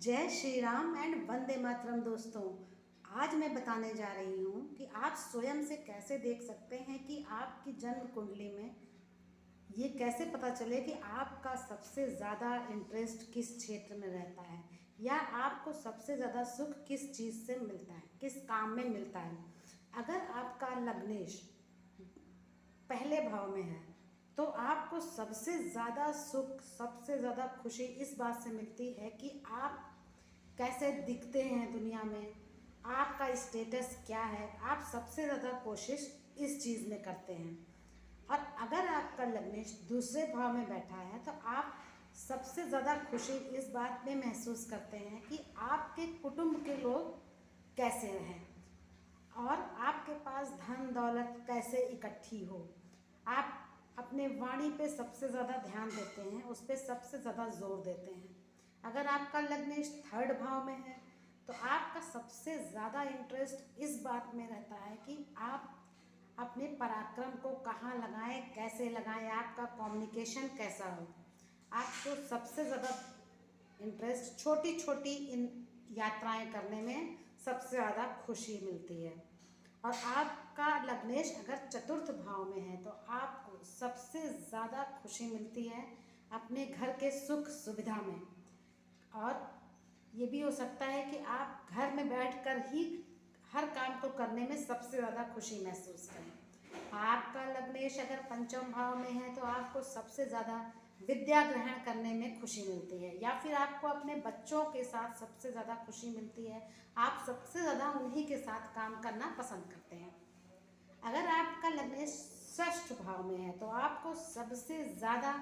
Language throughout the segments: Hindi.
जय श्री राम एंड वंदे मातरम। दोस्तों, आज मैं बताने जा रही हूँ कि आप स्वयं से कैसे देख सकते हैं कि आपकी जन्म कुंडली में ये कैसे पता चले कि आपका सबसे ज़्यादा इंटरेस्ट किस क्षेत्र में रहता है या आपको सबसे ज़्यादा सुख किस चीज़ से मिलता है, किस काम में मिलता है। अगर आपका लग्नेश पहले भाव में है तो आपको सबसे ज़्यादा सुख, सबसे ज़्यादा खुशी इस बात से मिलती है कि आप कैसे दिखते हैं दुनिया में, आपका स्टेटस क्या है। आप सबसे ज़्यादा कोशिश इस चीज़ में करते हैं। और अगर आपका लग्नेश दूसरे भाव में बैठा है तो आप सबसे ज़्यादा खुशी इस बात में महसूस करते हैं कि आपके कुटुंब के लोग कैसे रहें और आपके पास धन दौलत कैसे इकट्ठी हो। आप अपने वाणी पे सबसे ज़्यादा ध्यान देते हैं, उस पर सबसे ज़्यादा जोर देते हैं। अगर आपका लग्नेश थर्ड भाव में है तो आपका सबसे ज़्यादा इंटरेस्ट इस बात में रहता है कि आप अपने पराक्रम को कहाँ लगाएं, कैसे लगाएं, आपका कम्युनिकेशन कैसा हो। आपको सबसे ज़्यादा इंटरेस्ट छोटी छोटी इन यात्राएं करने में सबसे ज़्यादा खुशी मिलती है। और आपका लग्नेश अगर चतुर्थ भाव में है तो आपको सबसे ज़्यादा खुशी मिलती है अपने घर के सुख सुविधा में। और ये भी हो सकता है कि आप घर में बैठकर ही हर काम को करने में सबसे ज़्यादा खुशी महसूस करें। आपका लग्नेश अगर पंचम भाव में है तो आपको सबसे ज़्यादा विद्या ग्रहण करने में खुशी मिलती है या फिर आपको अपने बच्चों के साथ सबसे ज़्यादा खुशी मिलती है। आप सबसे ज़्यादा उन्हीं के साथ काम करना पसंद करते हैं। अगर आपका लग्नेश षष्ठ भाव में है तो आपको सबसे ज़्यादा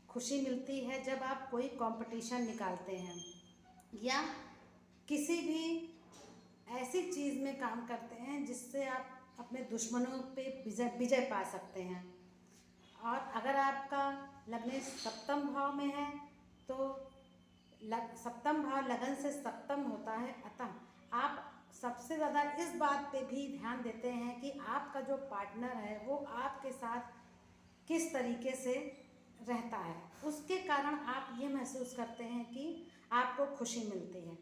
खुशी मिलती है जब आप कोई कंपटीशन निकालते हैं या किसी भी ऐसी चीज़ में काम करते हैं जिससे आप अपने दुश्मनों पे विजय पा सकते हैं। और अगर आपका लग्नेश सप्तम भाव में है तो सप्तम भाव लगन से सप्तम होता है, अतः आप सबसे ज़्यादा इस बात पे भी ध्यान देते हैं कि आपका जो पार्टनर है वो आपके साथ किस तरीके से रहता है। उसके कारण आप ये महसूस करते हैं कि आपको खुशी मिलती है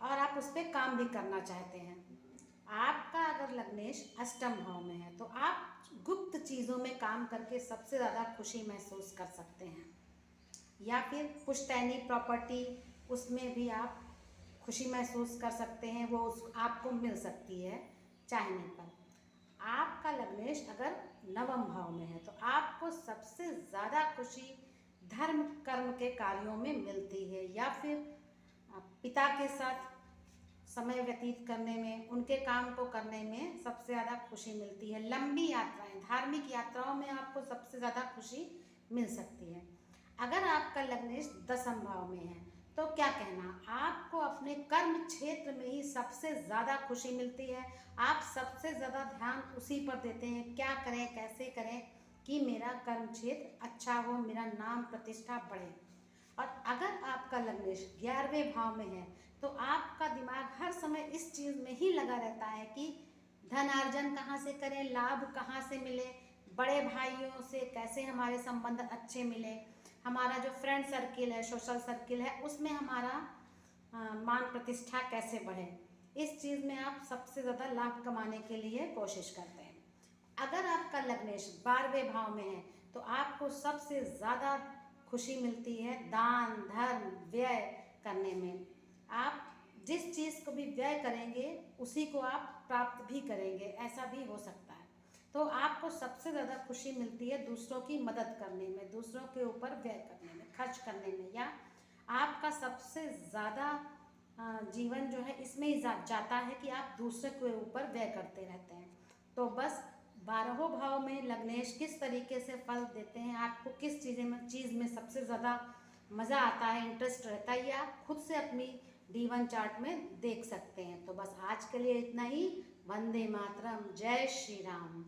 और आप उस पर काम भी करना चाहते हैं। आपका अगर लग्नेश अष्टम भाव में है तो आप गुप्त चीज़ों में काम करके सबसे ज़्यादा खुशी महसूस कर सकते हैं या फिर पुश्तैनी प्रॉपर्टी, उसमें भी आप खुशी महसूस कर सकते हैं, वो आपको मिल सकती है चाहने पर। आपका लग्नेश अगर नवम भाव में है तो आपको सबसे ज़्यादा खुशी धर्म कर्म के कार्यों में मिलती है या फिर पिता के साथ समय व्यतीत करने में, उनके काम को करने में सबसे ज़्यादा खुशी मिलती है। लंबी यात्राएं, धार्मिक यात्राओं में आपको सबसे ज़्यादा खुशी मिल सकती है। अगर आपका लग्नेश दसम भाव में है तो क्या कहना, आपको अपने कर्म क्षेत्र में ही सबसे ज़्यादा खुशी मिलती है। आप सबसे ज़्यादा ध्यान उसी पर देते हैं, क्या करें, कैसे करें कि मेरा कर्म क्षेत्र अच्छा हो, मेरा नाम प्रतिष्ठा बढ़े। और अगर आपका लग्नेश 11वें भाव में है तो आपका दिमाग हर समय इस चीज़ में ही लगा रहता है कि धन अर्जन कहाँ से करें, लाभ कहाँ से मिले, बड़े भाइयों से कैसे हमारे संबंध अच्छे मिले, हमारा जो फ्रेंड सर्किल है, सोशल सर्किल है, उसमें हमारा मान प्रतिष्ठा कैसे बढ़े। इस चीज़ में आप सबसे ज़्यादा लाभ कमाने के लिए कोशिश करते हैं। अगर आपका लग्नेश 12वें भाव में है तो आपको सबसे ज़्यादा खुशी मिलती है दान धर्म व्यय करने में। आप जिस चीज़ को भी व्यय करेंगे उसी को आप प्राप्त भी करेंगे, ऐसा भी हो सकता है। तो आपको सबसे ज़्यादा खुशी मिलती है दूसरों की मदद करने में, दूसरों के ऊपर व्यय करने में, खर्च करने में, या आपका सबसे ज़्यादा जीवन जो है इसमें ही जाता है कि आप दूसरे के ऊपर व्यय करते रहते हैं। तो बस 12हों भाव में लग्नेश किस तरीके से फल देते हैं, आपको किस चीज़ में सबसे ज़्यादा मज़ा आता है, इंटरेस्ट रहता है, ये आप खुद से अपनी D1 चार्ट में देख सकते हैं। तो बस आज के लिए इतना ही। वंदे मातरम, जय श्री राम।